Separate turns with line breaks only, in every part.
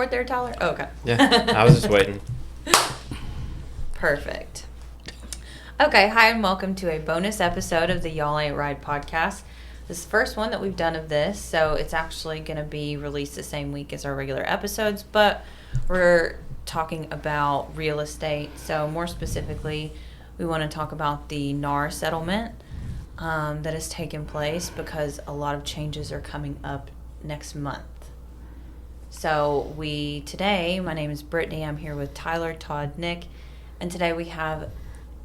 record there, Tyler? Oh, okay.
Yeah, I was just waiting.
Perfect. Okay, hi and welcome to a bonus episode of the Y'all Ain't Ride podcast. This is the first one that we've done of this, so it's actually going to be released the same week as our regular episodes, but we're talking about real estate. So more specifically, we want to talk about the NAR settlement that has taken place because a lot of changes are coming up next month. So today, my name is Brittany, I'm here with Tyler, Todd, Nick, and today we have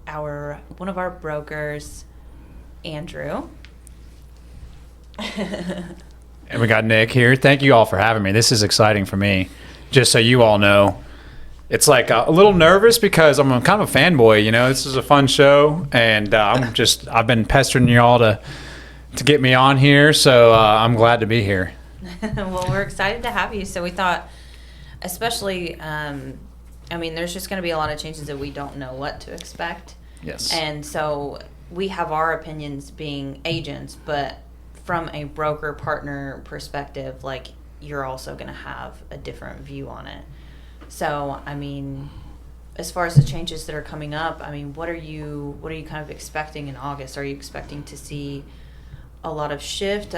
one of our brokers, Andrew.
And we got Nick here. Thank you all for having me. This is exciting for me. Just so you all know, it's like a little nervous because I'm kind of a fanboy. You know, this is a fun show, and I've been pestering y'all to get me on here, so I'm glad to be here.
Well, we're excited to have you. So we thought, especially, there's just going to be a lot of changes that we don't know what to expect.
Yes.
And so we have our opinions being agents, but from a broker partner perspective, like, you're also going to have a different view on it. So, as far as the changes that are coming up, what are you kind of expecting in August? Are you expecting to see a lot of shift?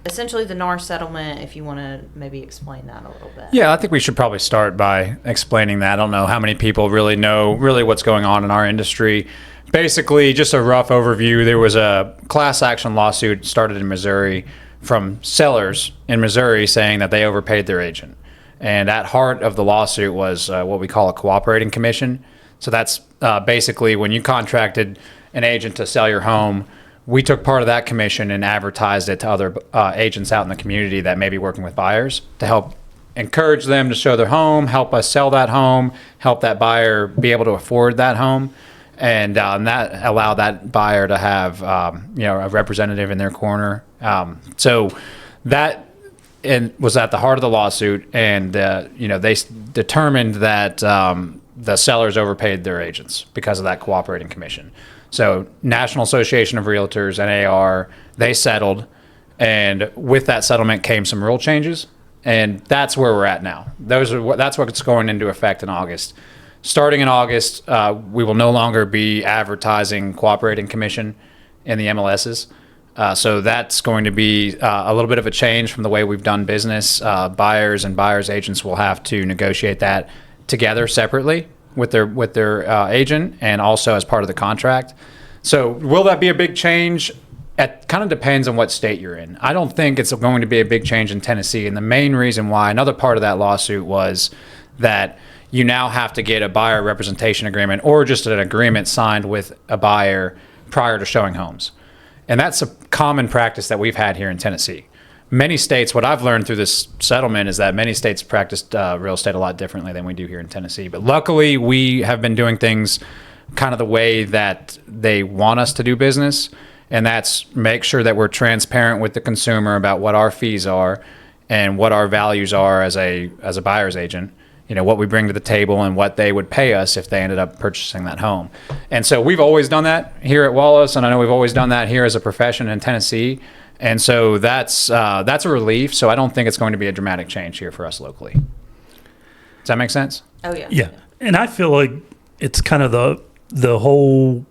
Essentially the NAR settlement, if you want to maybe explain that a little bit.
Yeah, I think we should probably start by explaining that. I don't know how many people really know what's going on in our industry. Basically, just a rough overview, there was a class action lawsuit started in Missouri from sellers in Missouri saying that they overpaid their agent. And at heart of the lawsuit was what we call a cooperating commission. So that's basically when you contracted an agent to sell your home, we took part of that commission and advertised it to other agents out in the community that may be working with buyers to help encourage them to show their home, help us sell that home, help that buyer be able to afford that home. And that allowed that buyer to have a representative in their corner. So that was at the heart of the lawsuit, and they determined that the sellers overpaid their agents because of that cooperating commission. So National Association of Realtors, NAR, they settled, and with that settlement came some rule changes, and that's where we're at now. That's what's going into effect in August. Starting in August, we will no longer be advertising cooperating commission in the MLSs. So that's going to be a little bit of a change from the way we've done business. Buyers and buyers agents will have to negotiate that together separately with their agent and also as part of the contract. So will that be a big change? It kind of depends on what state you're in. I don't think it's going to be a big change in Tennessee. And the main reason why, another part of that lawsuit was that you now have to get a buyer representation agreement or just an agreement signed with a buyer prior to showing homes. And that's a common practice that we've had here in Tennessee. Many states, what I've learned through this settlement is that many states practice real estate a lot differently than we do here in Tennessee. But luckily, we have been doing things kind of the way that they want us to do business. And that's make sure that we're transparent with the consumer about what our fees are and what our values are as a buyer's agent. You know, what we bring to the table and what they would pay us if they ended up purchasing that home. And so we've always done that here at Wallace, and I know we've always done that here as a profession in Tennessee. And so that's a relief. So I don't think it's going to be a dramatic change here for us locally. Does that make sense?
Oh, yeah.
Yeah. And I feel like it's kind of the whole,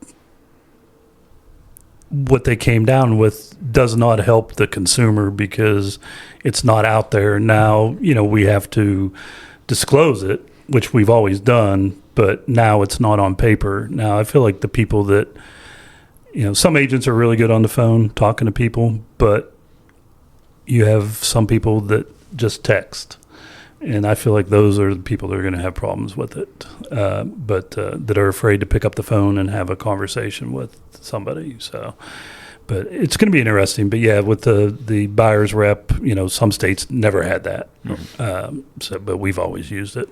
what they came down with does not help the consumer because it's not out there. Now, we have to disclose it, which we've always done, but now it's not on paper. Now I feel like the people that, some agents are really good on the phone talking to people, but you have some people that just text. And I feel like those are the people that are going to have problems with it, but that are afraid to pick up the phone and have a conversation with somebody. So, but it's going to be interesting. But yeah, with the buyer's rep, some states never had that. But we've always used it.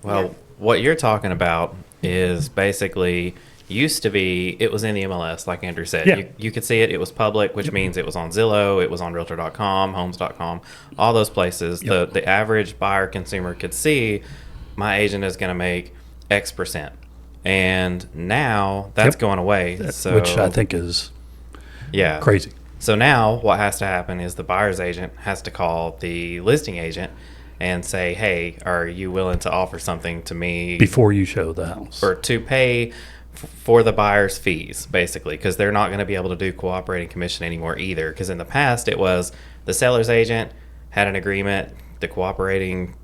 Well, what you're talking about is basically used to be, it was in the MLS, like Andrew said.
Yeah.
You could see it. It was public, which means it was on Zillow, it was on Realtor.com, Homes.com, all those places.
Yep.
The average buyer consumer could see my agent is going to make X percent. And now that's going away.
Which I think is crazy.
So now what has to happen is the buyer's agent has to call the listing agent and say, hey, are you willing to offer something to me
Before you show the house.
or to pay for the buyer's fees, basically, because they're not going to be able to do cooperating commission anymore either. Because in the past, it was the seller's agent had an agreement, the cooperating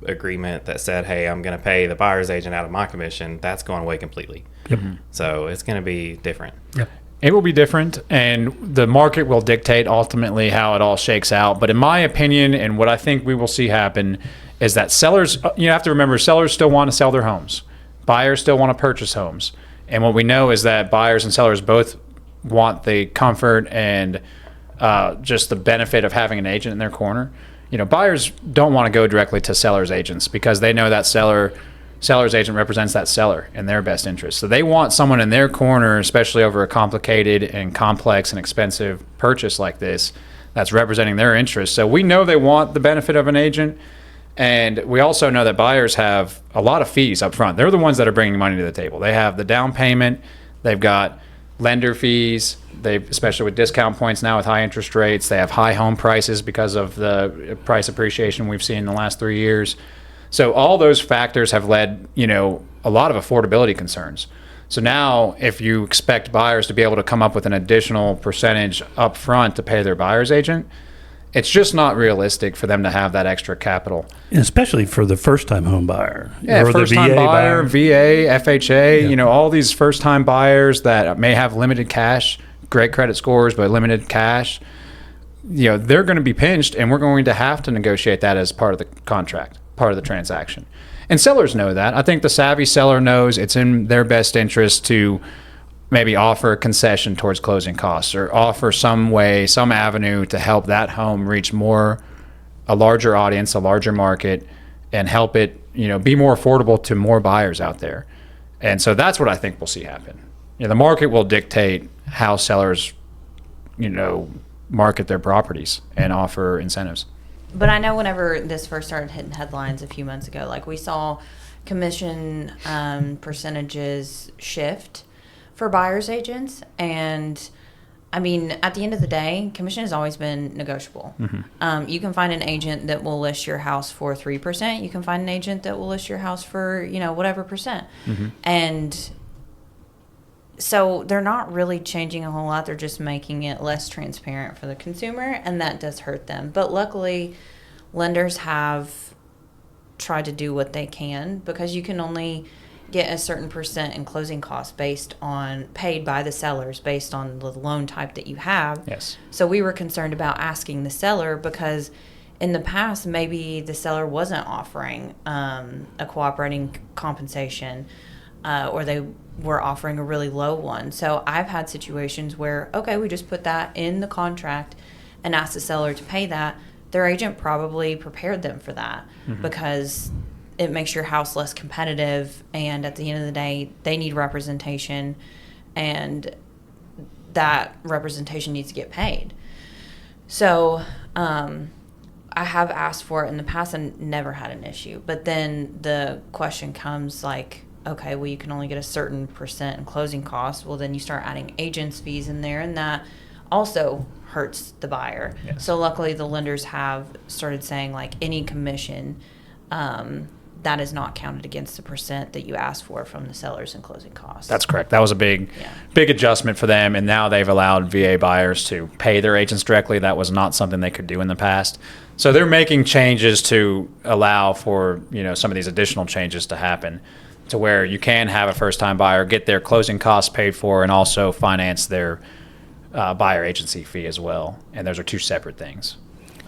agreement that said, hey, I'm going to pay the buyer's agent out of my commission. That's gone away completely.
Yep.
So it's going to be different.
Yep.
It will be different, and the market will dictate ultimately how it all shakes out. But in my opinion, and what I think we will see happen, is that sellers, you have to remember, sellers still want to sell their homes. Buyers still want to purchase homes. And what we know is that buyers and sellers both want the comfort and just the benefit of having an agent in their corner. Buyers don't want to go directly to sellers' agents because they know that seller's agent represents that seller in their best interest. So they want someone in their corner, especially over a complicated and complex and expensive purchase like this, that's representing their interests. So we know they want the benefit of an agent. And we also know that buyers have a lot of fees up front. They're the ones that are bringing money to the table. They have the down payment. They've got lender fees. Especially with discount points now with high interest rates, they have high home prices because of the price appreciation we've seen in the last 3 years. So all those factors have led, a lot of affordability concerns. So now if you expect buyers to be able to come up with an additional percentage up front to pay their buyer's agent, it's just not realistic for them to have that extra capital.
And especially for the first-time home buyer.
Yeah,
or the
first-time
VA
buyer, VA, FHA,
Yeah.
All these first-time buyers that may have limited cash, great credit scores, but limited cash, they're going to be pinched, and we're going to have to negotiate that as part of the contract, part of the transaction. And sellers know that. I think the savvy seller knows it's in their best interest to maybe offer a concession towards closing costs or offer some way, some avenue to help that home reach a larger audience, a larger market, and help it, be more affordable to more buyers out there. And so that's what I think we'll see happen. The market will dictate how sellers, market their properties and offer incentives.
But I know whenever this first started hitting headlines a few months ago, like we saw commission percentages shift for buyer's agents. And I mean, at the end of the day, commission has always been negotiable. Mm-hmm. You can find an agent that will list your house for 3%. You can find an agent that will list your house for, whatever percent. Mm-hmm. And so they're not really changing a whole lot. They're just making it less transparent for the consumer, and that does hurt them. But luckily, lenders have tried to do what they can, because you can only get a certain percent in closing costs paid by the sellers based on the loan type that you have.
Yes.
So we were concerned about asking the seller, because in the past, maybe the seller wasn't offering a cooperating compensation, or they were offering a really low one. So I've had situations where, okay, we just put that in the contract and asked the seller to pay that. Their agent probably prepared them for that, mm-hmm. because it makes your house less competitive, and at the end of the day, they need representation, and that representation needs to get paid. So I have asked for it in the past and never had an issue. But then the question comes like, okay, well, you can only get a certain percent in closing costs. Well, then you start adding agents' fees in there, and that also hurts the buyer. Yes. So luckily, the lenders have started saying, like, any commission that is not counted against the percent that you asked for from the sellers in closing costs.
That's correct. That was a big adjustment for them, and now they've allowed VA buyers to pay their agents directly. That was not something they could do in the past. So they're making changes to allow for some of these additional changes to happen, to where you can have a first-time buyer get their closing costs paid for and also finance their buyer agency fee as well. And those are two separate things.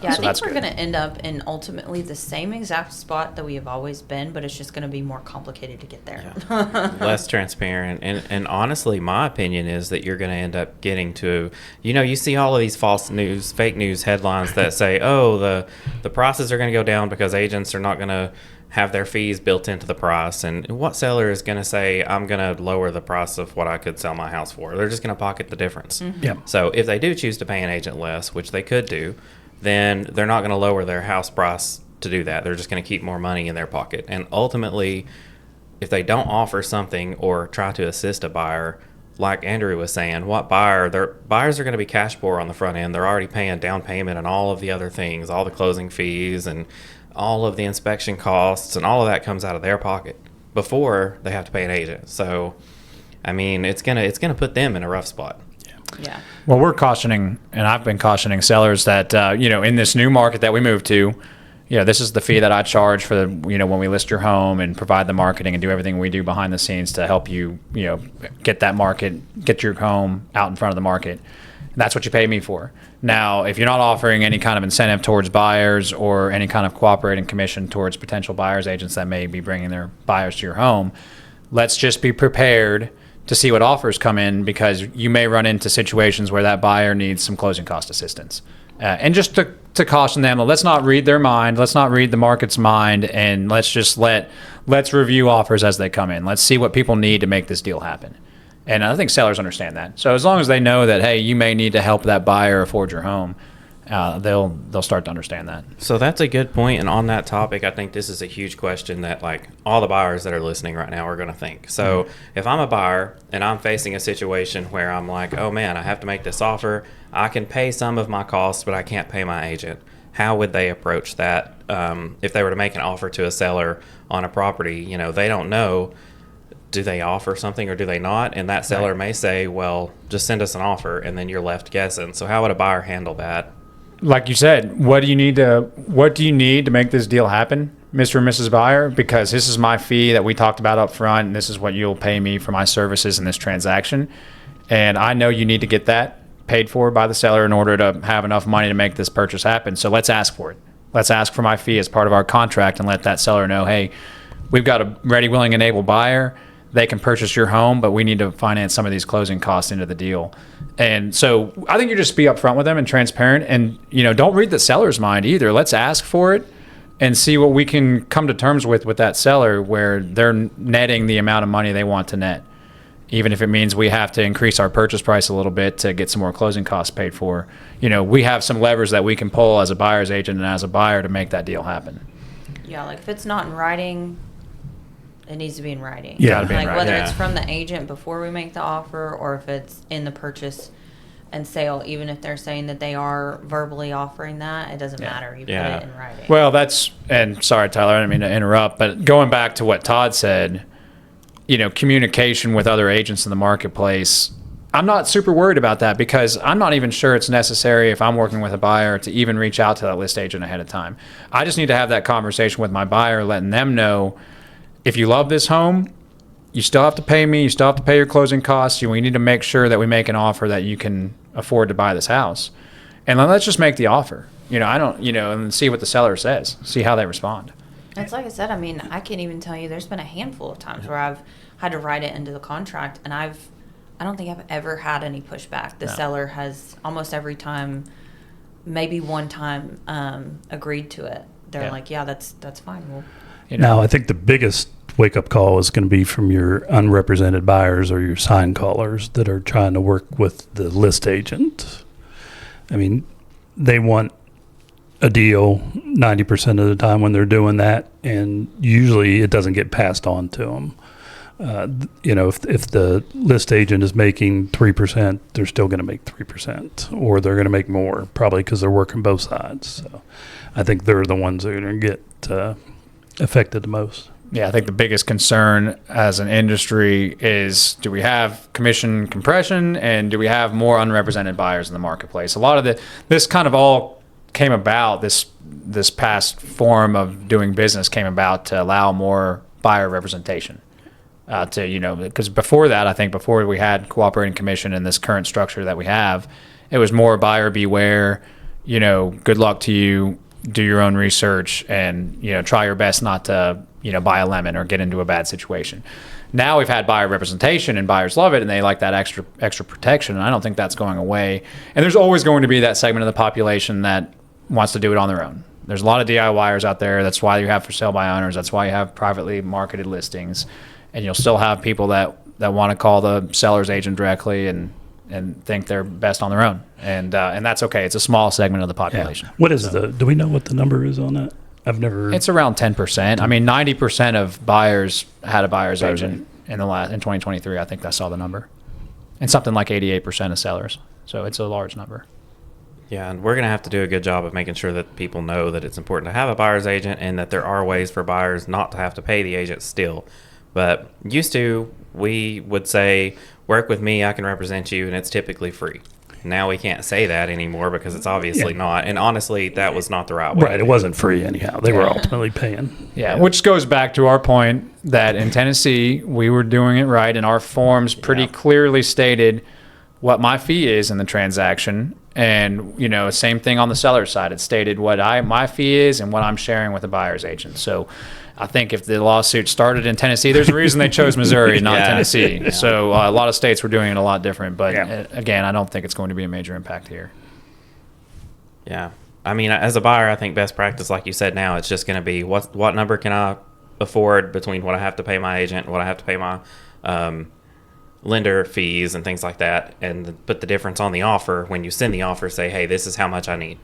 Yeah,
so
I think we're going to end up in ultimately the same exact spot that we have always been, but it's just going to be more complicated to get there.
Yeah. Less transparent. And honestly, my opinion is that you're going to end up getting to, you see all of these false news, fake news headlines that say, oh, the prices are going to go down because agents are not going to have their fees built into the price. And what seller is going to say, I'm going to lower the price of what I could sell my house for? They're just going to pocket the difference. Mm-hmm.
Yeah.
So if they do choose to pay an agent less, which they could do, then they're not going to lower their house price to do that. They're just going to keep more money in their pocket. And ultimately, if they don't offer something or try to assist a buyer, like Andrew was saying, what buyers are going to be cash poor on the front end. They're already paying down payment and all of the other things, all the closing fees and all of the inspection costs, and all of that comes out of their pocket before they have to pay an agent. So, I mean, it's gonna put them in a rough spot.
Yeah.
Well, we're cautioning, and I've been cautioning sellers that, in this new market that we moved to, this is the fee that I charge for when we list your home and provide the marketing and do everything we do behind the scenes to help you, get your home out in front of the market. And that's what you pay me for. Now, if you're not offering any kind of incentive towards buyers or any kind of cooperating commission towards potential buyers agents that may be bringing their buyers to your home, let's just be prepared to see what offers come in, because you may run into situations where that buyer needs some closing cost assistance. And just to caution them, let's not read their mind, let's not read the market's mind, and let's review offers as they come in. Let's see what people need to make this deal happen. And I think sellers understand that. So as long as they know that, hey, you may need to help that buyer afford your home, they'll start to understand that.
So that's a good point. And on that topic, I think this is a huge question that like all the buyers that are listening right now are going to think. So if I'm a buyer and I'm facing a situation where I'm like, oh man, I have to make this offer. I can pay some of my costs, but I can't pay my agent. How would they approach that? If they were to make an offer to a seller on a property, they don't know, do they offer something or do they not? And that seller may say, well, just send us an offer, and then you're left guessing. So how would a buyer handle that?
Like you said, what do you need to make this deal happen, Mr. and Mrs. Buyer? Because this is my fee that we talked about up front, and this is what you'll pay me for my services in this transaction. And I know you need to get that paid for by the seller in order to have enough money to make this purchase happen. So let's ask for it. Let's ask for my fee as part of our contract and let that seller know, hey, we've got a ready, willing, and able buyer. They can purchase your home, but we need to finance some of these closing costs into the deal. And so I think you just be upfront with them and transparent, and don't read the seller's mind either. Let's ask for it and see what we can come to terms with that seller, where they're netting the amount of money they want to net, even if it means we have to increase our purchase price a little bit to get some more closing costs paid for. We have some levers that we can pull as a buyer's agent and as a buyer to make that deal happen.
Yeah, like if it's not in writing, it needs to be in writing.
Yeah.
Gotta be in
Like
writing.
whether it's from the agent before we make the offer, or if it's in the purchase and sale, even if they're saying that they are verbally offering that, it doesn't matter. You put it in writing.
Well, and sorry, Tyler, I didn't mean to interrupt, but going back to what Todd said, communication with other agents in the marketplace, I'm not super worried about that, because I'm not even sure it's necessary if I'm working with a buyer to even reach out to that list agent ahead of time. I just need to have that conversation with my buyer, letting them know, if you love this home, you still have to pay me. You still have to pay your closing costs. We need to make sure that we make an offer that you can afford to buy this house. And then let's just make the offer. And see what the seller says. See how they respond.
It's like I said, I mean, I can't even tell you, there's been a handful of times where I've had to write it into the contract, and I don't think I've ever had any pushback. The seller has almost every time, maybe one time, agreed to it. They're like, yeah, that's fine. Well,
Now, I think the biggest wake-up call is going to be from your unrepresented buyers or your sign callers that are trying to work with the list agent. I mean, they want a deal 90% of the time when they're doing that, and usually it doesn't get passed on to them. If the list agent is making 3%, they're still going to make 3%, or they're going to make more, probably because they're working both sides. So I think they're the ones that are going to get affected the most.
Yeah, I think the biggest concern as an industry is, do we have commission compression, and do we have more unrepresented buyers in the marketplace? A lot of this kind of all came about, this past form of doing business came about to allow more buyer representation. Because before that, I think before we had cooperating commission in this current structure that we have, it was more buyer beware, good luck to you, do your own research, and try your best not to buy a lemon or get into a bad situation. Now we've had buyer representation, and buyers love it, and they like that extra protection, and I don't think that's going away. And there's always going to be that segment of the population that wants to do it on their own. There's a lot of DIYers out there. That's why you have for sale by owners. That's why you have privately marketed listings, and you'll still have people that want to call the seller's agent directly and think they're best on their own, and that's okay. It's a small segment of the population.
Yeah. What is do we know what the number is on that? I've never.
It's around 10%. I mean, 90% of buyers had a buyer's agent in 2023. I think I saw the number. and something like 88% of sellers. So it's a large number.
Yeah, and we're going to have to do a good job of making sure that people know that it's important to have a buyer's agent and that there are ways for buyers not to have to pay the agent still. But used to, we would say, work with me, I can represent you, and it's typically free. Now we can't say that anymore because it's obviously not. And honestly, that was not the right way.
Right, it wasn't free anyhow. They were ultimately paying.
Yeah, which goes back to our point that in Tennessee, we were doing it right, and our forms pretty clearly stated what my fee is in the transaction. And, you know, same thing on the seller side. It stated what my fee is and what I'm sharing with the buyer's agent. So I think if the lawsuit started in Tennessee, there's a reason they chose Missouri, not Tennessee. Yeah. So a lot of states were doing it a lot different. But again, I don't think it's going to be a major impact here.
Yeah. I mean, as a buyer, I think best practice, like you said now, it's just going to be what number can I afford between what I have to pay my agent and what I have to pay my lender fees and things like that, and put the difference on the offer. When you send the offer, say, hey, this is how much I need.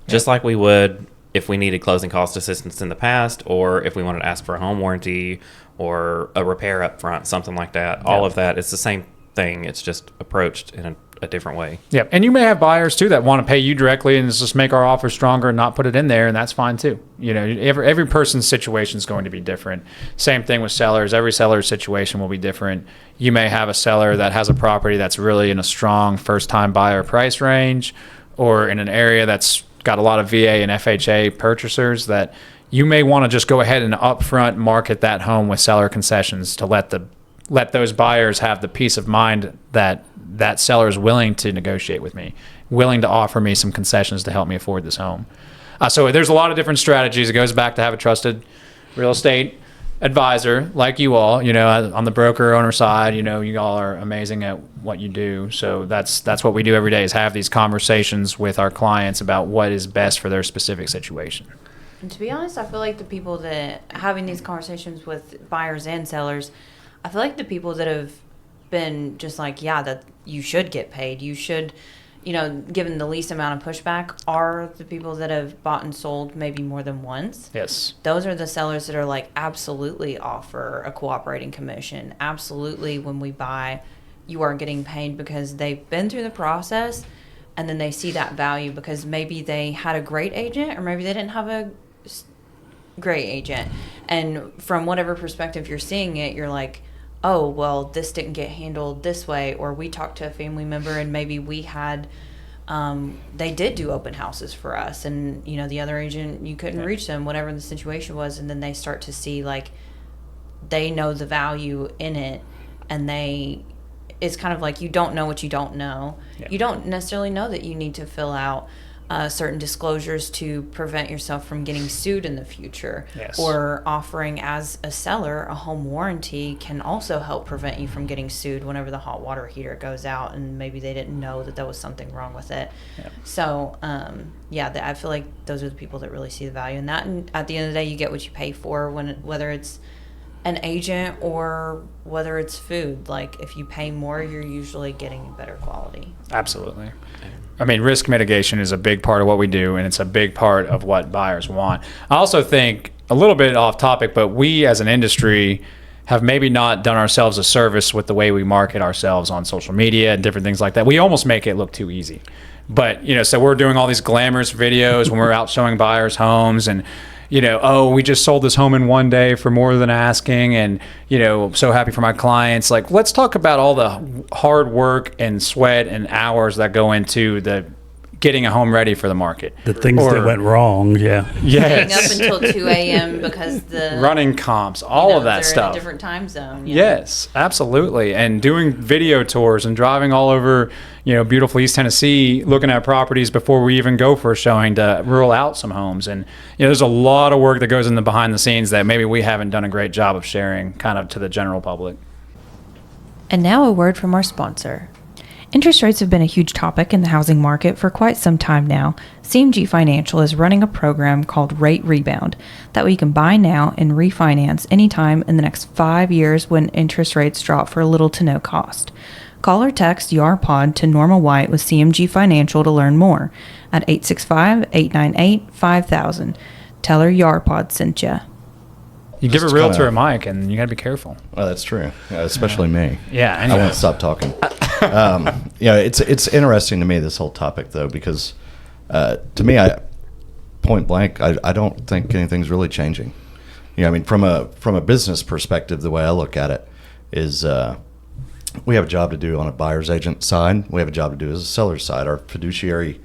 Just like we would if we needed closing cost assistance in the past, or if we wanted to ask for a home warranty or a repair up front, something like that. All of that, it's the same thing. It's just approached in a different way.
And you may have buyers too that want to pay you directly and just make our offer stronger and not put it in there, and that's fine too. You know, every person's situation is going to be different. Same thing with sellers. Every seller's situation will be different. You may have a seller that has a property that's really in a strong first-time buyer price range, or in an area that's got a lot of VA and FHA purchasers that you may want to just go ahead and upfront market that home with seller concessions to let those buyers have the peace of mind that that seller is willing to negotiate with me, willing to offer me some concessions to help me afford this home. So there's a lot of different strategies. It goes back to have a trusted real estate advisor like you all, you know, on the broker owner side. You know, you all are amazing at what you do. So that's what we do every day, is have these conversations with our clients about what is best for their specific situation.
And to be honest, I feel like the people that having these conversations with buyers and sellers, I feel like the people that have been just like, yeah, that you should get paid, you should, you know, given the least amount of pushback, are the people that have bought and sold maybe more than once.
Yes.
Those are the sellers that are like, absolutely offer a cooperating commission. Absolutely, when we buy, you are getting paid, because they've been through the process and then they see that value because maybe they had a great agent or maybe they didn't have a great agent. And from whatever perspective you're seeing it, you're like, oh, well, this didn't get handled this way, or we talked to a family member and maybe we had, they did do open houses for us, and, you know, the other agent, you couldn't reach them, whatever the situation was, and then they start to see, like, they know the value in it, and it's kind of like you don't know what you don't know. You don't necessarily know that you need to fill out certain disclosures to prevent yourself from getting sued in the future. Or offering as a seller a home warranty can also help prevent you from getting sued whenever the hot water heater goes out and maybe they didn't know that there was something wrong with it. So I feel like those are the people that really see the value in that, and at the end of the day you get what you pay for, whether it's an agent or whether it's food. Like, if you pay more, you're usually getting better quality.
Absolutely. I mean, risk mitigation is a big part of what we do, and it's a big part of what buyers want. I also think, a little bit off topic, but we as an industry have maybe not done ourselves a service with the way we market ourselves on social media and different things like that. We almost make it look too easy. But, you know, so we're doing all these glamorous videos when we're out showing buyers homes, and, you know, oh, we just sold this home in one day for more than asking, and, you know, so happy for my clients. Like, let's talk about all the hard work and sweat and hours that go into getting a home ready for the market.
The things that went wrong,
Staying up until 2 a.m. because
running comps, all of that
they're
stuff.
In a different time zone.
Yes, absolutely. And doing video tours and driving all over, you know, beautiful East Tennessee, looking at properties before we even go for a showing to rule out some homes. And, you know, there's a lot of work that goes in the behind the scenes that maybe we haven't done a great job of sharing kind of to the general public.
And now a word from our sponsor. Interest rates have been a huge topic in the housing market for quite some time now. CMG Financial is running a program called Rate Rebound. That way you can buy now and refinance anytime in the next 5 years when interest rates drop for little to no cost. Call or text YAR Pod to Norma White with CMG Financial to learn more at 865-898-5000. Tell her YAR Pod sent you.
You give a realtor a mic, and you got to be careful.
Well, that's true, especially me.
Yeah,
I won't stop talking. It's interesting to me, this whole topic, though, because to me, point blank, I don't think anything's really changing. I mean, from a business perspective, the way I look at it is we have a job to do on a buyer's agent side. We have a job to do as a seller's side. Our fiduciary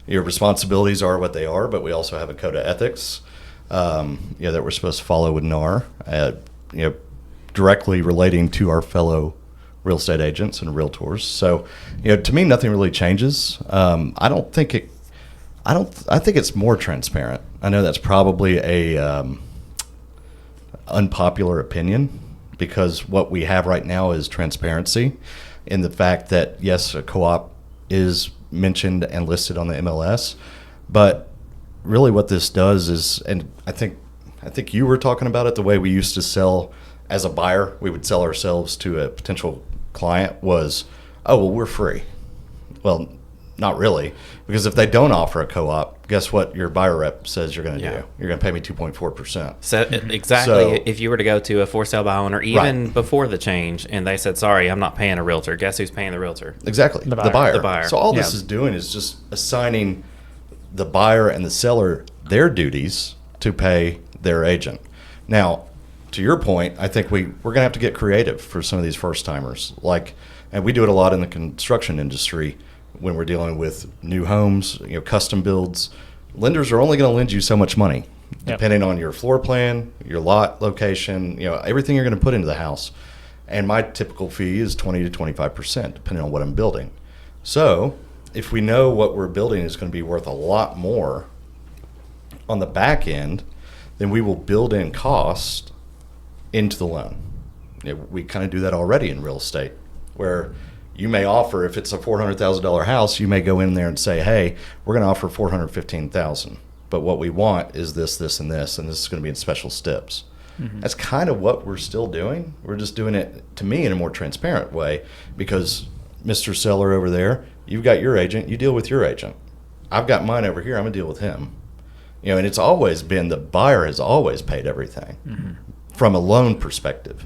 responsibilities are what they are, but we also have a code of ethics that we're supposed to follow with NAR, directly relating to our fellow real estate agents and realtors. So, to me, nothing really changes. I think it's more transparent. I know that's probably a unpopular opinion, because what we have right now is transparency in the fact that, yes, a co-op is mentioned and listed on the MLS, but really what this does is, and I think you were talking about it, the way we used to sell as a buyer, we would sell ourselves to a potential client was, oh, well, we're free. Well, not really, because if they don't offer a co-op, guess what your buyer rep says you're going to do? You're going to pay me 2.4%.
So exactly, if you were to go to a for sale by owner, even before the change, and they said, sorry, I'm not paying a realtor, guess who's paying the realtor?
Exactly,
the buyer.
So all this is doing is just assigning the buyer and the seller their duties to pay their agent. Now, to your point, I think we're going to have to get creative for some of these first timers. And we do it a lot in the construction industry when we're dealing with new homes, custom builds. Lenders are only going to lend you so much money, depending on your floor plan, your lot location, everything you're going to put into the house. And my typical fee is 20 to 25%, depending on what I'm building. So if we know what we're building is going to be worth a lot more on the back end, then we will build in cost into the loan. We kind of do that already in real estate, where you may offer, if it's a $400,000 house, you may go in there and say, hey, we're going to offer $415,000, but what we want is this, this, and this is going to be in special steps. Mm-hmm. That's kind of what we're still doing. We're just doing it, to me, in a more transparent way, because Mr. Seller over there, you've got your agent, you deal with your agent. I've got mine over here, I'm going to deal with him. And it's always been, the buyer has always paid everything from a loan perspective.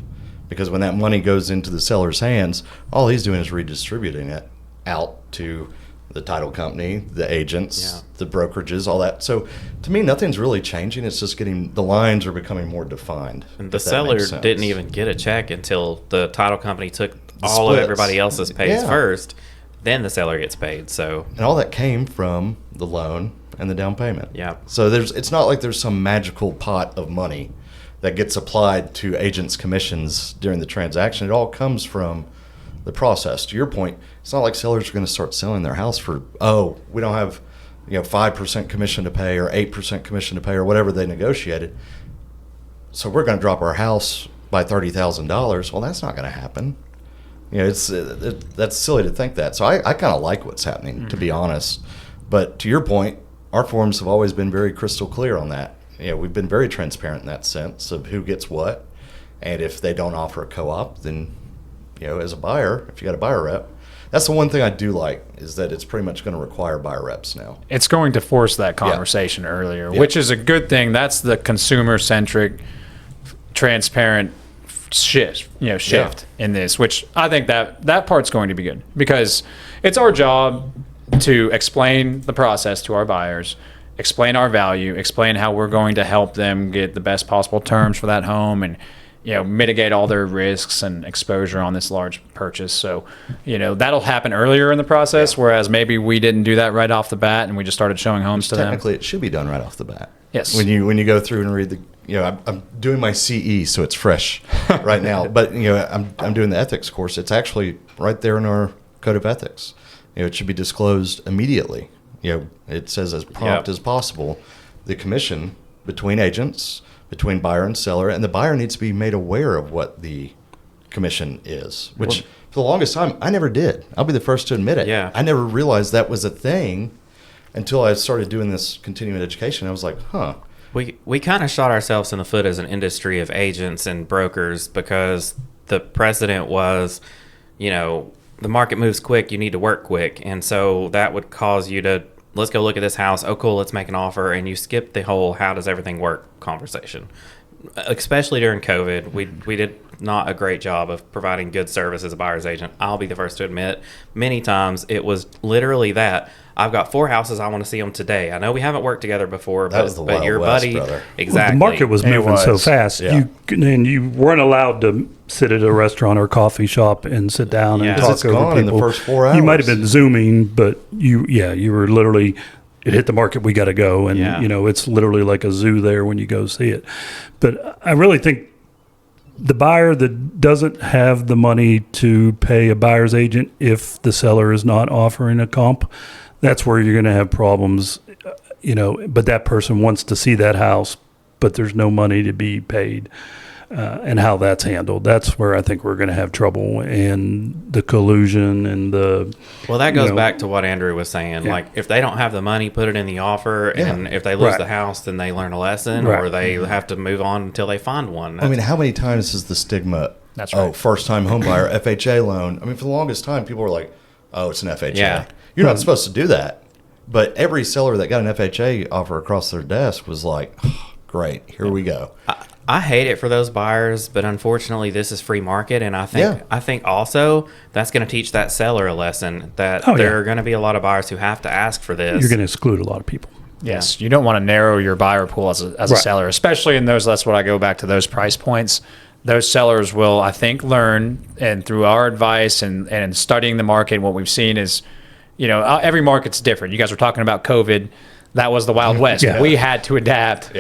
Because when that money goes into the seller's hands, all he's doing is redistributing it out to the title company, the agents, the brokerages, all that. So to me, nothing's really changing. It's just the lines are becoming more defined.
And the seller didn't even get a check until the title company took all of everybody else's pays first. Then the seller gets paid. And
all that came from the loan and the down payment.
Yeah.
So it's not like there's some magical pot of money that gets applied to agents' commissions during the transaction. It all comes from the process. To your point, it's not like sellers are going to start selling their house for, we don't have 5% commission to pay or 8% commission to pay or whatever they negotiated. So we're going to drop our house by $30,000. Well, that's not going to happen. That's silly to think that. So I kind of like what's happening, to be honest. But to your point, our forms have always been very crystal clear on that. We've been very transparent in that sense of who gets what. And if they don't offer a co-op, then, as a buyer, if you got a buyer rep, that's the one thing I do like, is that it's pretty much going to require buyer reps now.
It's going to force that conversation earlier, which is a good thing. That's the consumer-centric, transparent shift in this, which I think that part's going to be good, because it's our job to explain the process to our buyers, explain our value, explain how we're going to help them get the best possible terms for that home, and mitigate all their risks and exposure on this large purchase. So that'll happen earlier in the process, whereas maybe we didn't do that right off the bat and we just started showing homes to them.
Technically, it should be done right off the bat.
Yes.
When you go through and read I'm doing my CE, so it's fresh right now. But I'm doing the ethics course. It's actually right there in our code of ethics. It should be disclosed immediately. It says as prompt as possible, the commission between agents, between buyer and seller, and the buyer needs to be made aware of what the commission is, which for the longest time I never did. I'll be the first to admit it.
Yeah.
I never realized that was a thing until I started doing this continuing education. I was like,
We kind of shot ourselves in the foot as an industry of agents and brokers, because the precedent was, the market moves quick, you need to work quick. And so that would cause you to, let's go look at this house. Oh, cool, let's make an offer. And you skip the whole how does everything work conversation. especially during COVID, we did not a great job of providing good service as a buyer's agent. I'll be the first to admit, many times it was literally that. I've got 4 houses. I want to see them today. I know we haven't worked together before,
That was the Wild
your
West,
buddy,
brother.
exactly.
The market was moving so fast.
Yeah.
You weren't allowed to sit at a restaurant or coffee shop and sit down
Yeah.
and
'Cause
talk
it's
over
gone in
people.
the first 4
You might have
hours.
been Zooming, but you were literally, it hit the market, we got to go. And,
Yeah.
it's literally like a zoo there when you go see it. But I really think the buyer that doesn't have the money to pay a buyer's agent, if the seller is not offering a comp, that's where you're going to have problems, but that person wants to see that house, but there's no money to be paid. And how that's handled, that's where I think we're going to have trouble, and the collusion and the.
Well, that goes back to what Andrew was saying.
Yeah.
Like, if they don't have the money, put it in the offer, and if they lose
Right.
the house, then they learn a lesson,
Right.
or they have to move on until they find one.
I mean, how many times is the stigma?
That's
Oh,
right.
first-time home buyer, FHA loan. I mean, for the longest time, people were like, "Oh, it's an FHA."
Yeah.
You're not supposed to do that. But every seller that got an FHA offer across their desk was like, oh, "Great, here we go."
I hate it for those buyers, but unfortunately, this is free market, and I
Yeah.
think also that's going to teach that seller a lesson that
Oh, yeah.
there are going to be a lot of buyers who have to ask for this.
You're going to exclude a lot of people.
Yes, you don't want to narrow your buyer pool as a
Right.
seller, especially in those. That's what I go back to, those price points. Those sellers will, I think, learn, and through our advice and studying the market, what we've seen is, every market's different. You guys were talking about COVID. That was the Wild West.
Yeah.
We had to adapt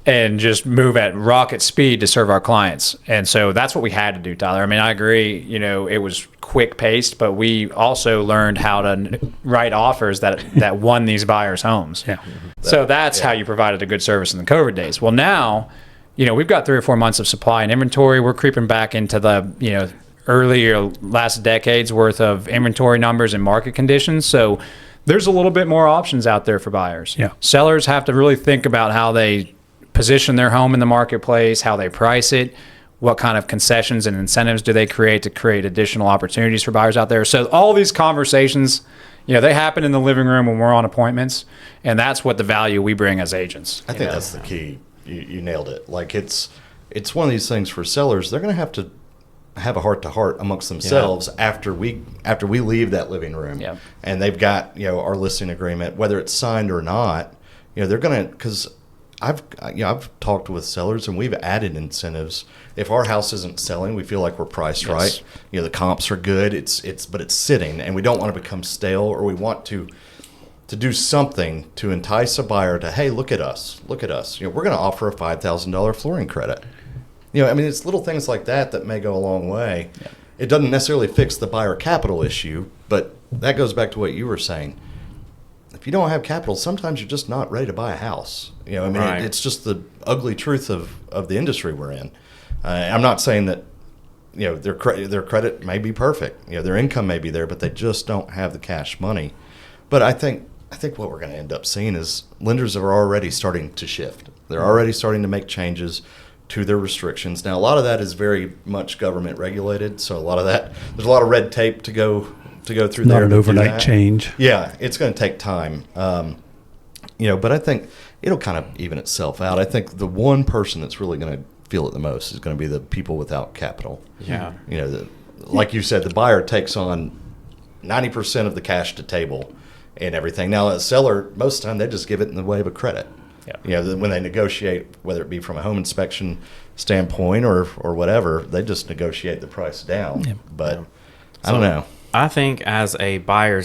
and just move at rocket speed to serve our clients. And so that's what we had to do, Tyler. I mean, I agree, it was quick paced, but we also learned how to write offers that won these buyers' homes.
Yeah.
So that's how you provided a good service in the COVID days. Well, now, we've got 3 or 4 months of supply and inventory. We're creeping back into the, earlier last decade's worth of inventory numbers and market conditions. So there's a little bit more options out there for buyers.
Yeah.
Sellers have to really think about how they position their home in the marketplace, how they price it, what kind of concessions and incentives do they create to create additional opportunities for buyers out there. So all these conversations, they happen in the living room when we're on appointments, and that's what the value we bring as agents.
I think that's the key. You nailed it. Like it's one of these things for sellers. They're going to have a heart-to-heart amongst themselves after we leave that living room.
Yeah.
And they've got our listing agreement, whether it's signed or not. They're going to, because I've talked with sellers and we've added incentives. If our house isn't selling, we feel like we're priced right. The comps are good. But it's sitting, and we don't want to become stale, or we want to do something to entice a buyer to, hey, look at us. We're going to offer a $5,000 flooring credit. It's little things like that may go a long way. Yeah. It doesn't necessarily fix the buyer capital issue, but that goes back to what you were saying. If you don't have capital, sometimes you're just not ready to buy a house.
Right.
It's just the ugly truth of the industry we're in. I'm not saying that their credit may be perfect, their income may be there, but they just don't have the cash money. But I think what we're going to end up seeing is lenders are already starting to shift. They're already starting to make changes to their restrictions. Now, a lot of that is very much government regulated, so there's a lot of red tape to go through.
Not
there
an
to do
overnight
that.
change.
Yeah, it's going to take time. But I think it'll kind of even itself out. I think the one person that's really going to feel it the most is going to be the people without capital.
Yeah.
Like you said, the buyer takes on 90% of the cash to table and everything. Now, a seller, most of the time, they just give it in the way of a credit.
Yeah.
When they negotiate, whether it be from a home inspection standpoint or whatever, they just negotiate the price down. Yeah. But I don't know.
I think as a buyer,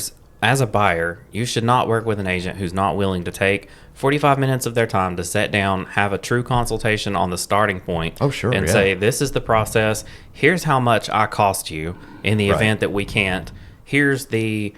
you should not work with an agent who's not willing to take 45 minutes of their time to sit down, have a true consultation on the starting point.
Oh, sure,
and
yeah.
say, this is the process. Here's how much I cost you in the
Right.
event that we can't. Here's the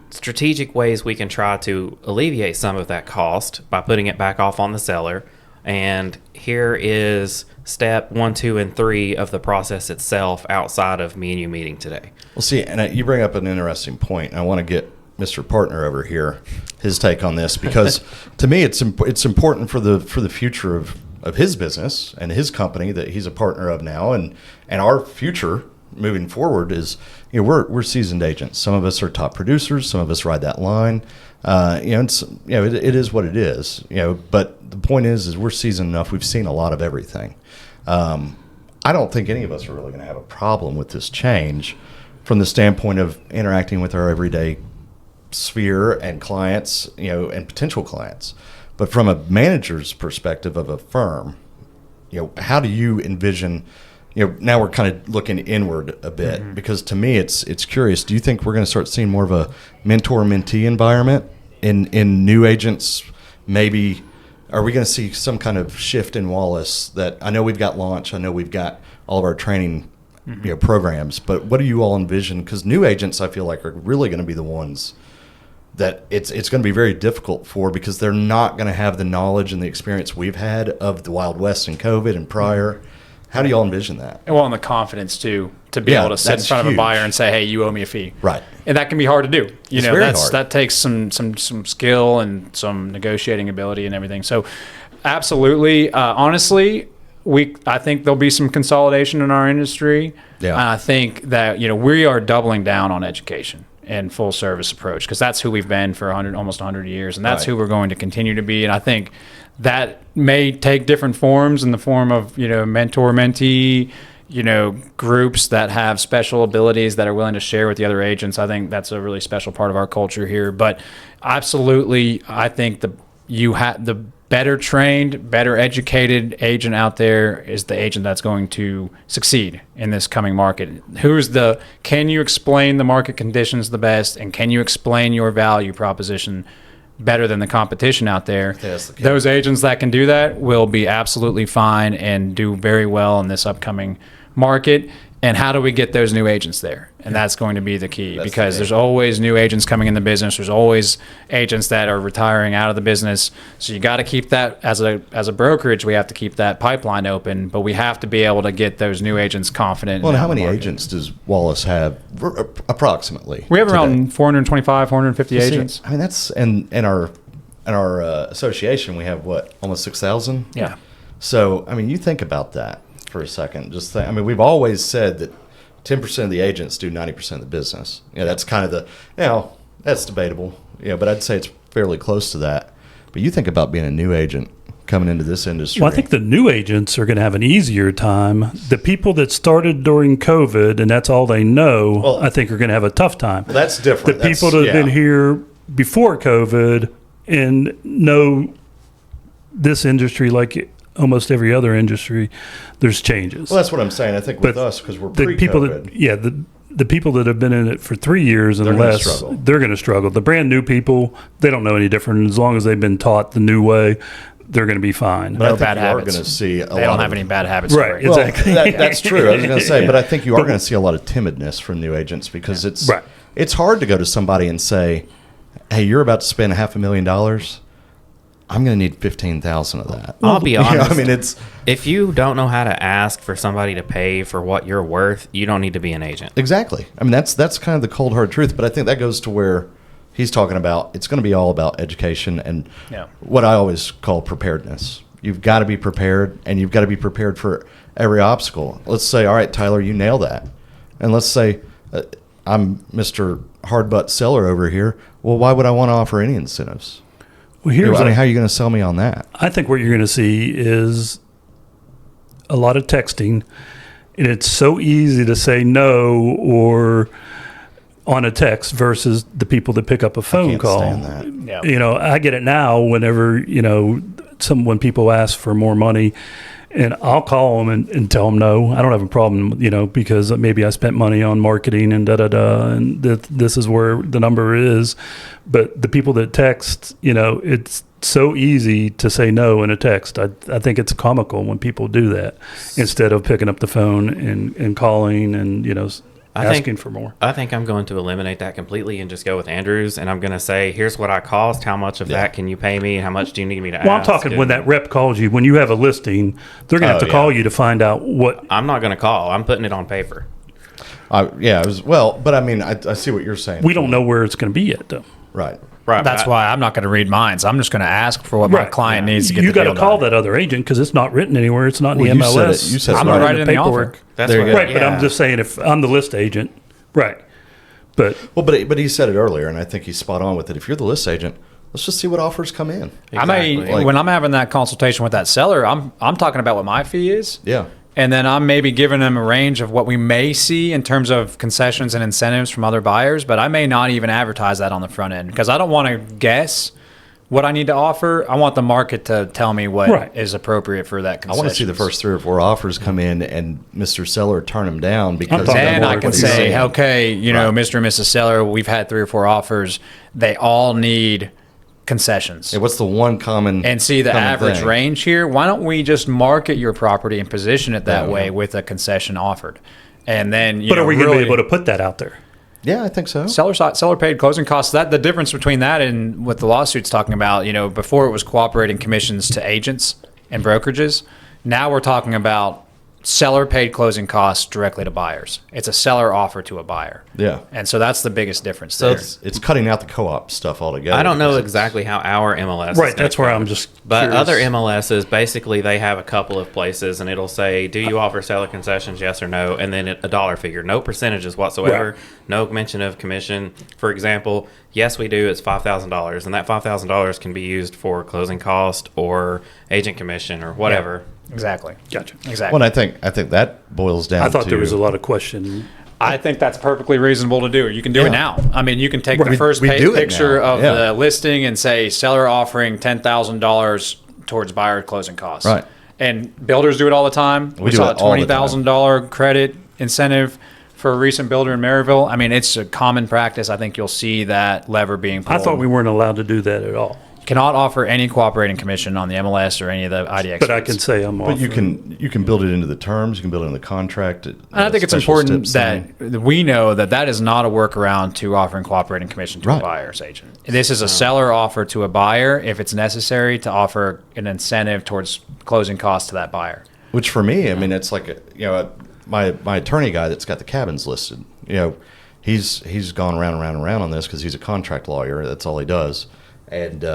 strategic ways we can try to alleviate some of that cost by putting it back off on the seller. And here is step 1, 2, and 3 of the process itself outside of me and you meeting today.
Well, see, and you bring up an interesting point. I want to get Mr. Partner over here, his take on this, because to me, it's important for the future of his business and his company that he's a partner of now, and our future moving forward is, we're seasoned agents. Some of us are top producers. Some of us ride that line. It is what it is. But the point is we're seasoned enough. We've seen a lot of everything. I don't think any of us are really going to have a problem with this change from the standpoint of interacting with our everyday sphere and clients, and potential clients. But from a manager's perspective of a firm, how do you envision, now we're kind of looking inward a bit, because to me it's curious. Do you think we're going to start seeing more of a mentor-mentee environment in new agents? Maybe are we going to see some kind of shift in Wallace? That I know we've got launch, I know we've got all of our training programs, but what do you all envision? Because new agents, I feel like, are really going to be the ones that it's going to be very difficult for, because they're not going to have the knowledge and the experience we've had of the Wild West and COVID and prior. How do you all envision that?
Well, and the confidence to be able to sit in front of a buyer and say, "Hey, you owe me a fee."
Right.
And that can be hard to do.
It's very hard.
That takes some skill and some negotiating ability and everything. So, absolutely, honestly, I think there'll be some consolidation in our industry.
Yeah.
And I think that we are doubling down on education and full service approach, because that's who we've been for almost 100 years, and that's
Right.
who we're going to continue to be. And I think that may take different forms, in the form of mentor mentee groups that have special abilities that are willing to share with the other agents. I think that's a really special part of our culture here. But absolutely, I think the better trained, better educated agent out there is the agent that's going to succeed in this coming market. Can you explain the market conditions the best, and can you explain your value proposition better than the competition out there?
That's the key.
Those agents that can do that will be absolutely fine and do very well in this upcoming market. And how do we get those new agents there? And that's going to be the key, because there's always new agents coming in the business. There's always agents that are retiring out of the business. So you got to keep that, as a brokerage, we have to keep that pipeline open, but we have to be able to get those new agents confident.
Well, and how many agents does Wallace have approximately?
We have
today?
around 425, 450
See,
agents.
I mean, that's in our association, we have almost 6,000.
Yeah.
So I mean, you think about that for a second. We've always said that 10% of the agents do 90% of the business. That's kind of that's debatable. But I'd say it's fairly close to that. But you think about being a new agent coming into this industry.
Well, I think the new agents are going to have an easier time. The people that started during COVID and that's all they know, I think are going to have a tough time.
Well, that's different.
The people that have been here before COVID and know this industry like almost every other industry, there's changes.
Well, that's what I'm saying. I think with us, because we're pre-COVID.
The people that have been in it for 3 years and
They're gonna
less,
struggle.
they're going to struggle. The brand new people, they don't know any different. As long as they've been taught the new way, they're going to be fine.
But I think
bad
you
habits.
are going to see
They don't have any bad habits.
Right.
Well,
Exactly.
that's true. I was going to say, but I think you are going to see a lot of timidness from new agents, because it's hard to go to somebody and say, "Hey, you're about to spend $500,000. I'm going to need 15,000 of that."
I'll be honest.
It's
If you don't know how to ask for somebody to pay for what you're worth, you don't need to be an agent.
exactly. That's kind of the cold hard truth. But I think that goes to where he's talking about. It's going to be all about education and what I always call preparedness. You've got to be prepared, and you've got to be prepared for every obstacle. Let's say, all right, Tyler, you nail that, and let's say I'm Mr. Hardbutt Seller over here. Well, why would I want to offer any incentives?
Well,
how are you going to sell me on that?
I think what you're going to see is a lot of texting, and it's so easy to say no or on a text versus the people that pick up a phone
Can't
call.
stand that.
Yeah.
I get it now whenever, when people ask for more money, and I'll call them and tell them no. I don't have a problem, because maybe I spent money on marketing and and this is where the number is. But the people that text, it's so easy to say no in a text. I think it's comical when people do that instead of picking up the phone and calling and, asking for more.
I think I'm going to eliminate that completely and just go with Andrews, and I'm going to say, here's what I cost. How much of that can you pay me? How much do you need me to ask?
Well, I'm talking when that rep calls you, when you have a listing, they're going to have to call you to find out what.
I'm not going to call. I'm putting it on paper.
But I see what you're saying.
We don't know where it's going to be yet, though.
Right.
Right.
That's why I'm not going to read minds. I'm just going to ask for what my client needs to get
You
the
got
deal
to call
done.
that other agent because it's not written anywhere. It's not in
Well,
the
you said
MLS.
it. You said
I'm
it
going to
right.
write it in the offer.
That's
There you
what,
go.
Right, but I'm just saying if I'm the list agent, right. But
Well, but he said it earlier, and I think he's spot on with it. If you're the list agent, let's just see what offers come in.
I may,
Exactly.
when I'm having that consultation with that seller, I'm talking about what my fee is.
Yeah.
And then I'm maybe giving them a range of what we may see in terms of concessions and incentives from other buyers, but I may not even advertise that on the front end because I don't want to guess what I need to offer. I want the market to tell me what is appropriate for that
I
concession.
want to see the first 3 or 4 offers come in and Mr. Seller turn them down because
Then I
what
can
he's
say,
saying.
okay, Mr. and Mrs. Seller, we've had 3 or 4 offers. They all need concessions.
Yeah, what's the one common
And see the
common
average
thing?
range here. Why don't we just market your property and position it that
Yeah.
way with a concession offered? And then,
But are we going to
really,
be able to put that out there?
Yeah, I think so.
seller paid closing costs? That the difference between that and what the lawsuit's talking about, before it was cooperating commissions to agents and brokerages. Now we're talking about seller paid closing costs directly to buyers. It's a seller offer to a buyer.
Yeah.
And so that's the biggest difference
So
there.
It's cutting out the co-op stuff altogether.
I don't know
because
exactly how our MLS is
Right,
gonna
that's where
cover
I'm
it.
just
But
curious.
other MLSs, basically, they have a couple of places, and it'll say, do you offer seller concessions, yes or no, and then a dollar figure. No percentages whatsoever,
Right.
no mention of commission. For example, yes, we do, it's $5,000, and that $5,000 can be used for closing cost or agent commission or whatever.
Exactly.
Gotcha.
Exactly.
Well, I think that boils down
I thought
to
there was a lot of question.
I think that's perfectly reasonable to do. You can do it now. I mean, you can take the
We-
first
we do it
picture
now.
of
Yeah.
the listing and say seller offering $10,000 towards buyer closing costs.
Right.
And builders do it all the time. We
do
saw a
it all the time.
$20,000 credit incentive for a recent builder in Maryville. I mean, it's a common practice. I think you'll see that lever being pulled.
I thought we weren't allowed to do that at all.
Cannot offer any cooperating commission on the MLS or any of the IDX.
But I can say I'm
But you
offering.
can build it into the terms. You can build it in the contract.
And I think it's
special
important
step
that
sign.
we know that is not a workaround to offering cooperating commission to a
Right.
buyer's agent. This is a seller offer to a buyer if it's necessary to offer an incentive towards closing costs to that buyer.
Which for me, I mean, it's like my attorney guy that's got the cabins listed. He's gone around and around and around on this because he's a contract lawyer. That's all he does. And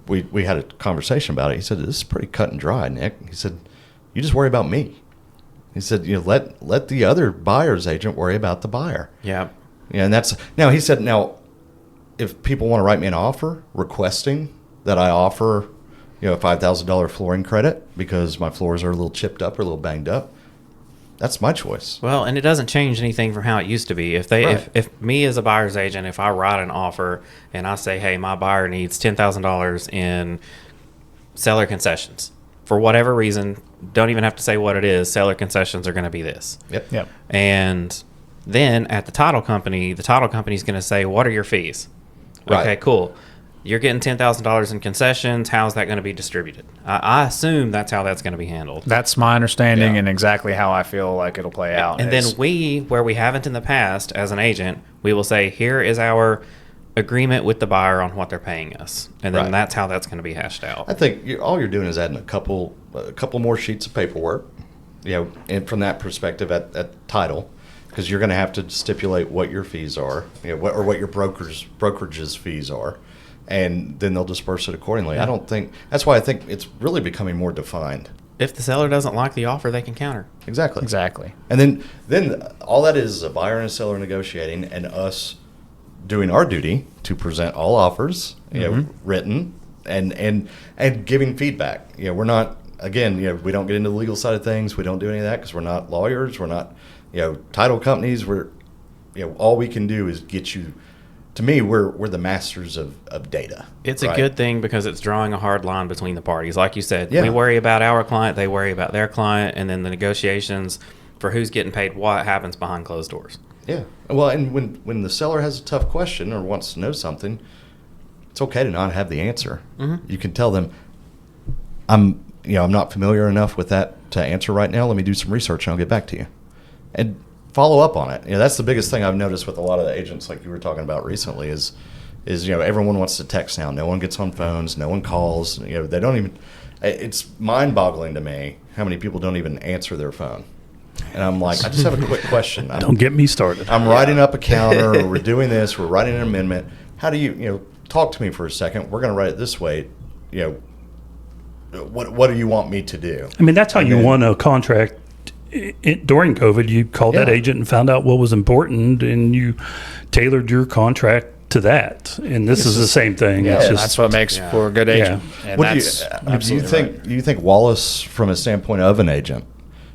we had a conversation about it. He said, "This is pretty cut and dry, Nick." He said, "You just worry about me." He said, let the other buyer's agent worry about the buyer."
Yeah.
Yeah, and that's now. He said, "Now, if people want to write me an offer requesting that I offer, a $5,000 flooring credit because my floors are a little chipped up or a little banged up, that's my choice."
Well, and it doesn't change anything from how it used to be. If they,
Right.
if me as a buyer's agent, if I write an offer and I say, hey, my buyer needs $10,000 in seller concessions for whatever reason, don't even have to say what it is. Seller concessions are going to be this.
Yep.
And then at the title company's going to say, what are your fees?
Right.
Okay, cool. You're getting $10,000 in concessions. How's that going to be distributed? I assume that's how that's going to be handled.
That's my understanding
Yeah.
and exactly how I feel like it'll play out.
And then where we haven't in the past, as an agent, we will say, here is our agreement with the buyer on what they're paying us. And then
Right.
that's how that's going to be hashed out.
I think all you're doing is adding a couple more sheets of paperwork, and from that perspective at title, because you're going to have to stipulate what your fees are, what your brokerage's fees are, and then they'll disperse it accordingly. I don't think that's why I think it's really becoming more defined.
If the seller doesn't like the offer, they can counter.
Exactly. And then all that is a buyer and a seller negotiating, and us doing our duty to present all offers, written, and giving feedback. We're not, again, we don't get into the legal side of things. We don't do any of that because we're not lawyers. We're not, title companies. We're, all we can do is get you. To me, we're the masters of data.
It's
right?
a good thing because it's drawing a hard line between the parties. Like you said,
Yeah.
we worry about our client, they worry about their client, and then the negotiations for who's getting paid what happens behind closed doors.
Yeah. Well, and when the seller has a tough question or wants to know something, it's okay to not have the answer.
Mm-hmm.
You can tell them, I'm not familiar enough with that to answer right now. Let me do some research and I'll get back to you. And follow up on it. That's the biggest thing I've noticed with a lot of the agents, like you were talking about recently, is everyone wants to text now. No one gets on phones. No one calls. They don't even. It's mind-boggling to me how many people don't even answer their phone. And I'm like, I just have a quick question.
Don't get me started.
I'm writing up a counter, or we're doing this, we're writing an amendment. How do you talk to me for a second? We're going to write it this way. What do you want me to do?
I mean, that's how
And
you
then-
won a contract during COVID. You called that
Yeah.
agent and found out what was important, and you tailored your contract to that. And this is the same thing.
Yeah,
It's just,
that's what makes for a good agent. And
What do
that's
you
absolutely
think?
right.
Do you think Wallace, from a standpoint of an agent,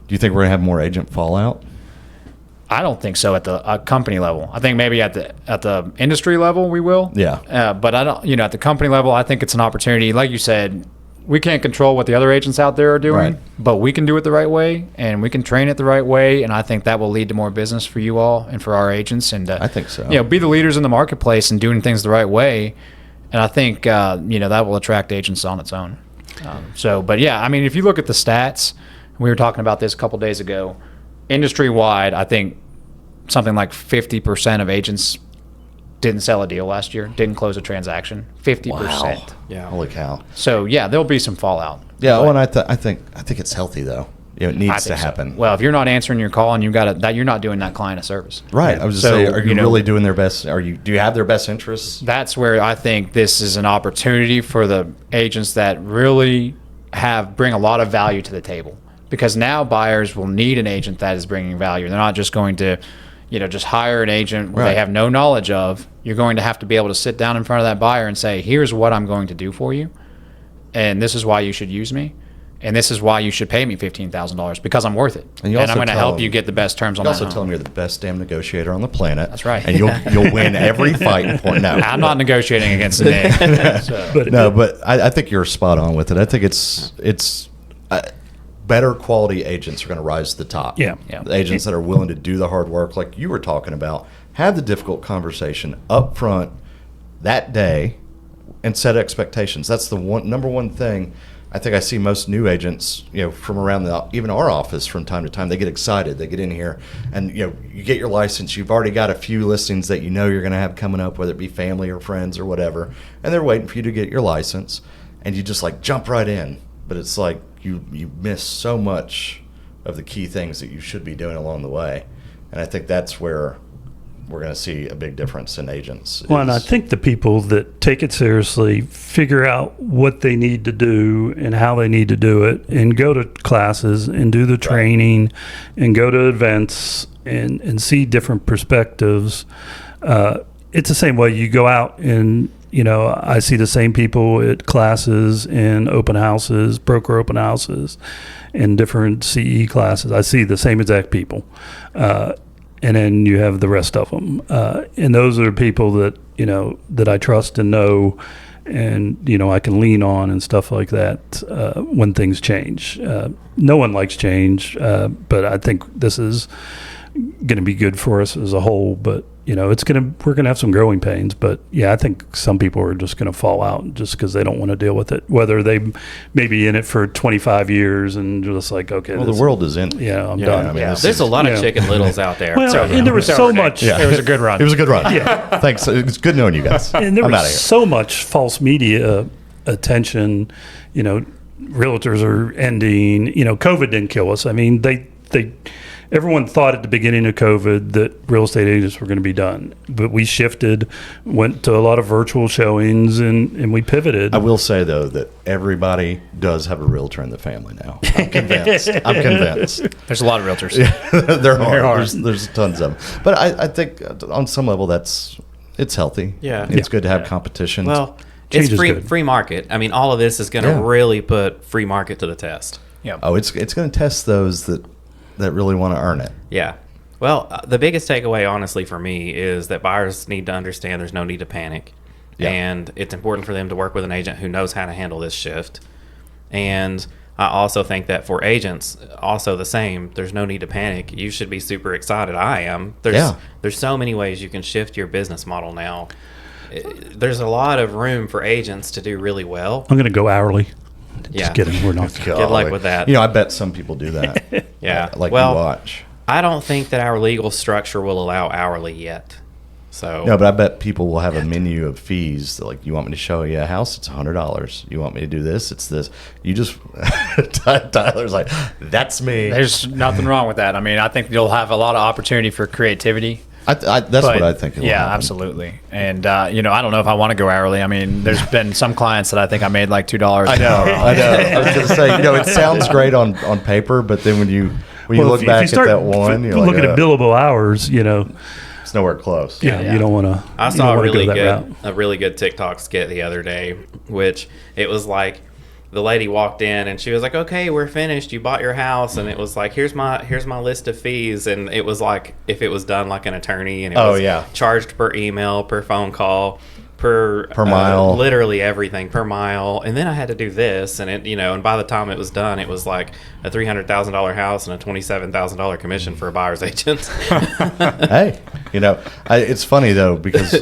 do you think we're gonna have more agent fallout?
I don't think so at the company level. I think maybe at the industry level we will.
Yeah.
But I don't. At the company level, I think it's an opportunity. Like you said, we can't control what the other agents out there are doing,
Right.
but we can do it the right way, and we can train it the right way, and I think that will lead to more business for you all and for our agents. And
I think so.
Be the leaders in the marketplace and doing things the right way, and I think that will attract agents on its own. But yeah, I mean, if you look at the stats, we were talking about this a couple days ago. Industry wide, I think something like 50% of agents didn't sell a deal last year, didn't close a transaction. 50%.
Wow.
Yeah.
Holy cow.
So yeah, there'll be some fallout.
Yeah.
But
Well, and I think it's healthy though. It
I
needs to
think so.
happen.
Well, if you're not answering your call and you're not doing that client a service.
Right. I was just
So,
saying, are you
you know-
really doing their best? Do you have their best interests?
That's where I think this is an opportunity for the agents that really bring a lot of value to the table, because now buyers will need an agent that is bringing value. They're not just going to, just hire an agent where
Right.
they have no knowledge of. You're going to have to be able to sit down in front of that buyer and say, here's what I'm going to do for you, and this is why you should use me, and this is why you should pay me $15,000 because I'm worth it,
And you
and
also
I'm going to
tell
help
them-
you get the best terms on
You
that
also
home.
tell them you're the best damn negotiator on the planet.
That's right.
And you'll win every fight for no.
I'm not negotiating against Nick. So.
but
No, but I think you're spot on with it. I think it's better quality agents are going to rise to the top.
Yeah.
Yeah.
The agents that are willing to do the hard work, like you were talking about, have the difficult conversation up front that day, and set expectations. That's the number one thing. I think I see most new agents, from around even our office from time to time. They get excited. They get in here, and you get your license. You've already got a few listings that you're going to have coming up, whether it be family or friends or whatever, and they're waiting for you to get your license, and you just like jump right in. But it's like you miss so much of the key things that you should be doing along the way, and I think that's where we're going to see a big difference in agents.
Well, and I think the people that take it seriously figure out what they need to do and how they need to do it, and go to classes and do the training and go to events and see different perspectives. It's the same way you go out and, I see the same people at classes and open houses, broker open houses, and different CE classes. I see the same exact people. And then you have the rest of them. And those are people that, that I trust and know, and, I can lean on and stuff like that when things change. No one likes change, but I think this is going to be good for us as a whole. But, we're going to have some growing pains. But, yeah, I think some people are just going to fall out just because they don't want to deal with it, whether they may be in it for 25 years and just like, okay.
Well, the world is in.
Yeah, I'm
Yeah,
done.
I mean, this
There's a lot of
Yeah.
Chicken Littles out there.
Well,
So,
and there was so much.
It was a good run.
It was a good run.
Yeah.
Thanks. It's good knowing you guys.
And there
I'm out of
was
here.
so much false media attention. Realtors are ending. COVID didn't kill us. I mean, everyone thought at the beginning of COVID that real estate agents were going to be done, but we shifted, went to a lot of virtual showings, and we pivoted.
I will say though that everybody does have a realtor in the family now. I'm convinced. I'm convinced.
There's a lot of realtors.
There are.
are.
There's tons of them. But I think on some level it's healthy.
Yeah.
It's good to have competition.
well,
Change
it's
is
free
good.
free market. I mean, all of this is going to
Yeah.
really put free market to the test.
Yeah.
it's going to test those that really want to earn it.
Yeah. Well, the biggest takeaway, honestly, for me is that buyers need to understand there's no need to panic.
Yeah.
And it's important for them to work with an agent who knows how to handle this shift. And I also think that for agents, also the same, there's no need to panic. You should be super excited. I am. There's so many ways you can shift your business model now. There's a lot of room for agents to do really well.
I'm going to go hourly.
Yeah.
Just kidding. We're not.
Good luck with that.
I bet some people do that.
Yeah.
Like
Well,
you watch.
I don't think that our legal structure will allow hourly yet. So
No, but I bet people will have a menu of fees. Like, you want me to show you a house? It's $100. You want me to do this? It's this. You just Tyler's like, that's me.
There's nothing wrong with that. I mean, I think you'll have a lot of opportunity for creativity.
That's
But,
what I think.
Yeah, absolutely. And I don't know if I want to go hourly. I mean, there's been some clients that I think I made like $2.
I know. I was going to say, it sounds great on paper, but then when you
Well,
look
if
back
you start
at that one, you're
looking
like,
at billable hours,
It's nowhere close.
Yeah, you don't want to.
I saw a really good TikTok skit the other day, which it was like the lady walked in and she was like, "Okay, we're finished. You bought your house," and it was like, "Here's my list of fees," and it was like if it was done like an attorney, and it was charged per email, per phone call, per mile, literally everything per mile. And then I had to do this, and it, and by the time it was done, it was like a $300,000 house and a $27,000 commission for a buyer's agent.
Hey, it's funny though, because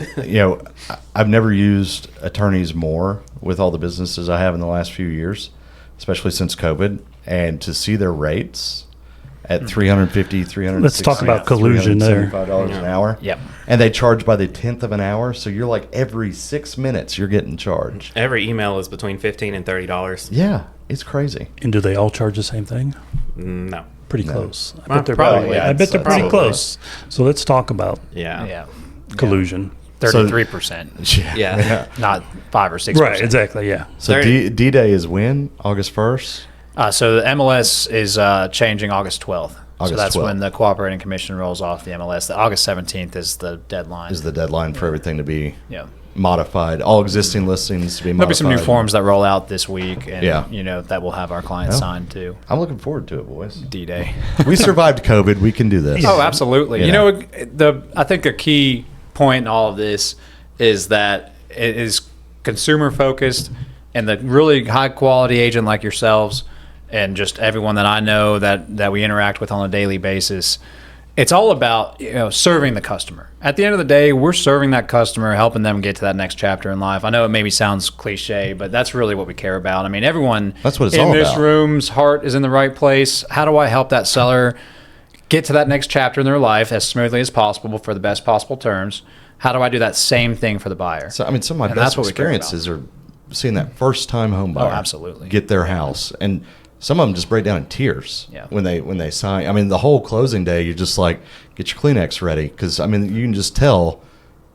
I've never used attorneys more with all the businesses I have in the last few years, especially since COVID, and to see their rates at $350, $360.
Let's talk about collusion there.
$375 an hour.
Yep.
And they charge by the 10th of an hour, so you're like every 6 minutes you're getting charged.
Every email is between $15 and $30.
Yeah, it's crazy.
And do they all charge the same thing?
No.
Pretty close.
I bet they're
pretty close. So let's talk about collusion.
33%.
Yeah.
Not 5 or 6%.
Right, exactly, yeah.
So D-Day is when? August 1st?
So the MLS is changing August 12th. So that's
12th.
when the cooperating commission rolls off the MLS. The August 17th is the deadline.
Is the deadline for everything to be modified. All existing listings to be modified.
There'll be some new forms that roll out this week, and that will have our clients sign too.
I'm looking forward to it, boys.
D-Day.
We survived COVID. We can do this.
Oh, absolutely. I think a key point in all of this is that it is consumer focused, and the really high quality agent like yourselves and just everyone that I know that we interact with on a daily basis, it's all about serving the customer. At the end of the day, we're serving that customer, helping them get to that next chapter in life. I know it maybe sounds cliche, but that's really what we care about. I mean, everyone
that's what it's
in
all
this
about.
room's heart is in the right place. How do I help that seller get to that next chapter in their life as smoothly as possible for the best possible terms? How do I do that same thing for the buyer?
So, I mean, some of my best experiences are seeing that first-time home buyer
absolutely.
Get their house. And some of them just break down in tears when they sign. I mean, the whole closing day, you're just like, get your Kleenex ready. Because, I mean, you can just tell,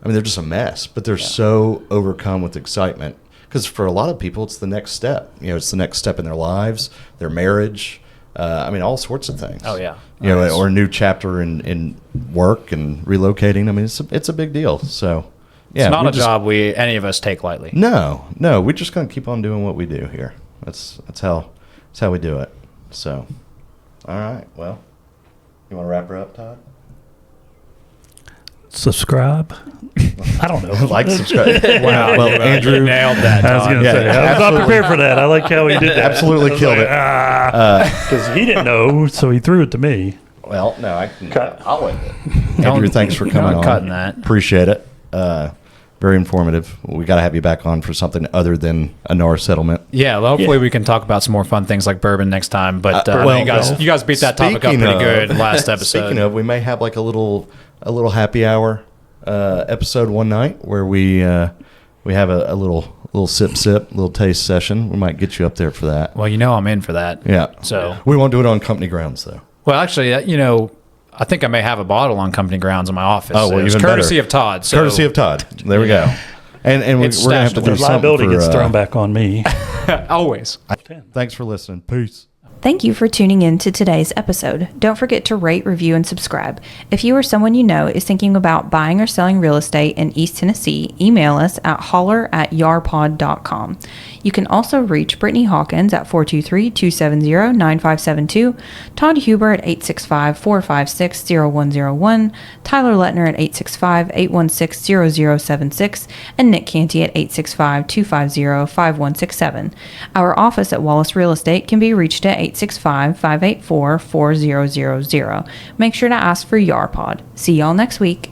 they're just a mess. But they're so overcome with excitement. Because for a lot of people, it's the next step. It's the next step in their lives, their marriage. All sorts of things.
Oh, yeah.
Or a new chapter in work and relocating. I mean, it's a big deal. So,
yeah. It's not a job any of us take lightly.
No. We're just going to keep on doing what we do here. That's how we do it. So, all right. Well, you want to wrap her up, Todd?
Subscribe. I don't know.
Like, subscribe.
Wow.
Well, Andrew
nailed that.
I was going to say, I was not prepared for that. I like how he did that.
Absolutely killed it.
Because he didn't know, so he threw it to me.
Well, no, I can cut. I'll end it. Andrew, thanks for coming on.
Cutting that.
Appreciate it. Very informative. We got to have you back on for something other than a NAR settlement.
Yeah, well, hopefully we can talk about some more fun things like bourbon next time. But you guys beat that topic up pretty good last episode.
Speaking of, we may have like a little happy hour episode one night where we have a little sip, little taste session. We might get you up there for that.
Well, I'm in for that.
Yeah.
So
we won't do it on company grounds though.
Well, actually, I think I may have a bottle on company grounds in my office.
Oh, well,
it was
even
courtesy
better.
of Todd. So.
Courtesy of Todd. There we go. And we're going to have to do something
liability
for,
gets thrown back on me.
Always.
Thanks for listening. Peace.
Thank you for tuning in to today's episode. Don't forget to rate, review, and subscribe. If you or someone you know is thinking about buying or selling real estate in East Tennessee, email us at holler@yarpod.com. You can also reach Brittany Hawkins at 423-270-9572, Todd Huber at 865-456-0101, Tyler Letner at 865-816-0076, and Nick Cantey at 865-250-5167. Our office at Wallace Real Estate can be reached at 865-584-4000. Make sure to ask for YAR Pod. See y'all next week.